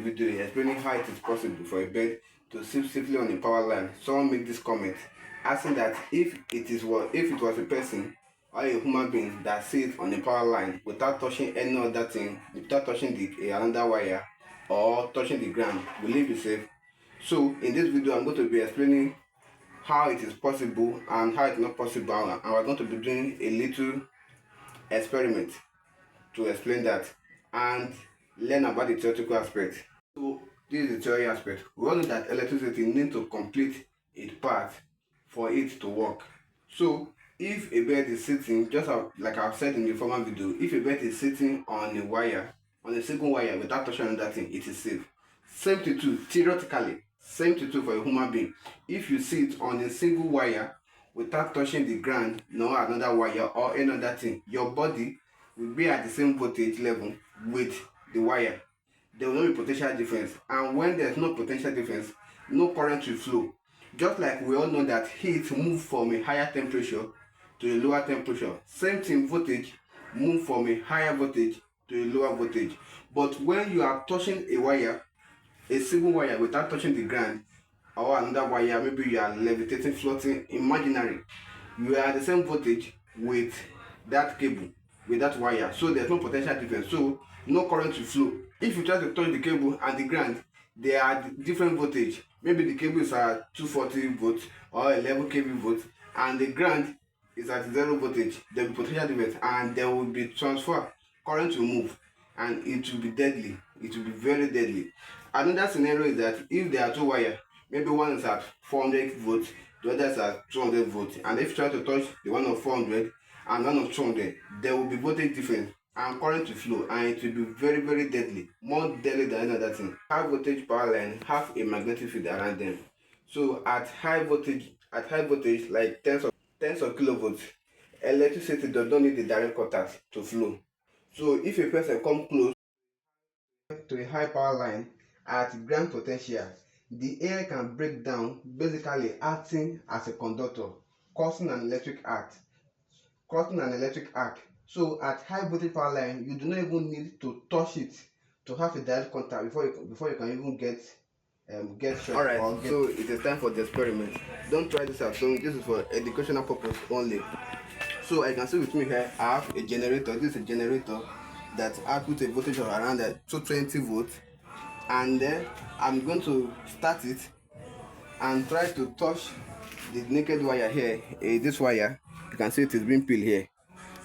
video explaining how it is possible for a bird to sleep safely on a power line. Someone made this comment asking that if it was a person or a human being that sits on a power line without touching any other thing, without touching another wire or touching the ground, will it be safe? So in this video I'm going to be explaining how it is possible and how it's not possible, and we're going to be doing a little experiment to explain that and learn about the theoretical aspect. So this is the theory aspect. We all know that electricity needs to complete its part for it to work. So if a bird is sitting, just like I've said in the former video, if a bird is sitting on a wire, on a single wire without touching another thing, it is safe. Same thing too, theoretically, same thing too for a human being. If you sit on a single wire without touching the ground, nor another wire or any other thing, your body will be at the same voltage level with the wire. There will not be potential difference, and when there's no potential difference, no current will flow. Just like we all know that heat moves from a higher temperature to a lower temperature, same thing, voltage move from a higher voltage to a lower voltage. But when you are touching a wire, a single wire, without touching the ground or another wire, maybe you are levitating, floating, imaginary, you are at the same voltage with that cable, with that wire, so there's no potential difference, so no current will flow. If you try to touch the cable and the ground, they are different voltage. Maybe the cable is at 240 volts or 11 kV volts, and the ground is at 0 voltage. There will be potential difference, and there will be transfer. Current will move, and it will be deadly. It will be very deadly. Another scenario is that if there are two wires, maybe one is at 400 volts, the other is at 200 volts, and if you try to touch the one of 400 and one of 200, there will be voltage difference and current will flow, and it will be very, very deadly, more deadly than another thing. High voltage power line have a magnetic field around them. So at high voltage, like tens of kilovolts, electricity does not need the direct contact to flow. So if a person come close to a high power line at ground potential, the air can break down, basically acting as a conductor, causing an electric arc. So at high voltage power line, you do not even need to touch it to have a direct contact before you can even get shocked. Alright, so it is time for the experiment. Don't try this at home. This is for educational purpose only. So I can see with me here, I have a generator. This is a generator that outputs a voltage of around 220 volts, and then I'm going to start it and try to touch the naked wire here. This wire, you can see it is being peeled here.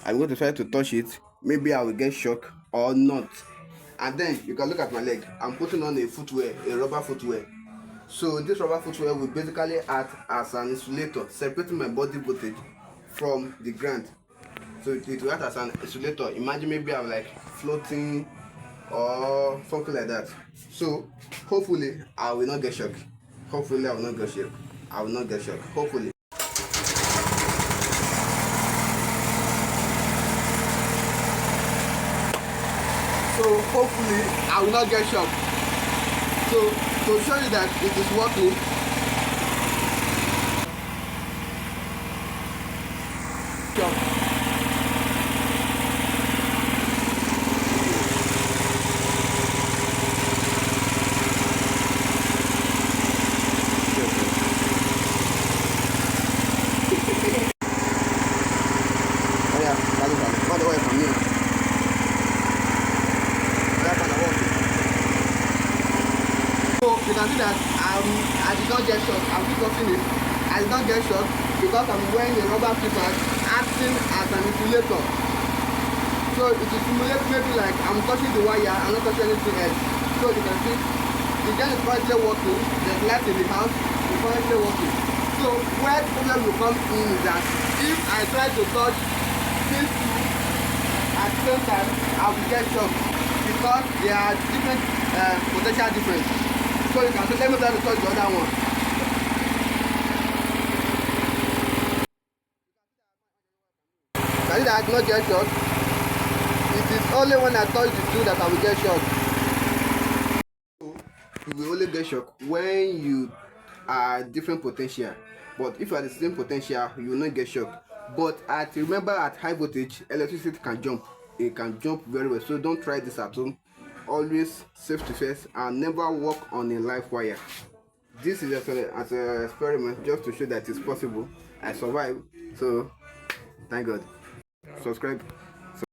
I'm going to try to touch it. Maybe I will get shock or not. And then you can look at my leg. I'm putting on a footwear, a rubber footwear. So this rubber footwear will basically act as an insulator, separating my body voltage from the ground. So it will act as an insulator. Imagine maybe I'm like floating or something like that. So hopefully I will not get shocked. Hopefully Hopefully. So hopefully I will not get shocked. So to show you that it is working, you can see that I did not get shocked. I'm still touching it. I did not get shocked because I'm wearing a rubber flipper acting as an insulator. So it will simulate maybe like I'm touching the wire, I'm not touching anything else. So you can see the gun is currently working. There's light in the house, it's currently working. So where the problem will come in is that if I try to touch these two at the same time, I will get shocked because there are different potential difference. So you can see, let me try to touch the other one. Can you see that I did not get shocked? It is only when I touch the two that I will get shocked. So you will only get shocked when you are different potential. But if you are the same potential, you will not get shocked. But remember at high voltage, electricity can jump. It can jump very well. So don't try this at home. always safety first, and never walk on a live wire. This is just an experiment just to show that it's possible. I survived, so thank God. Subscribe.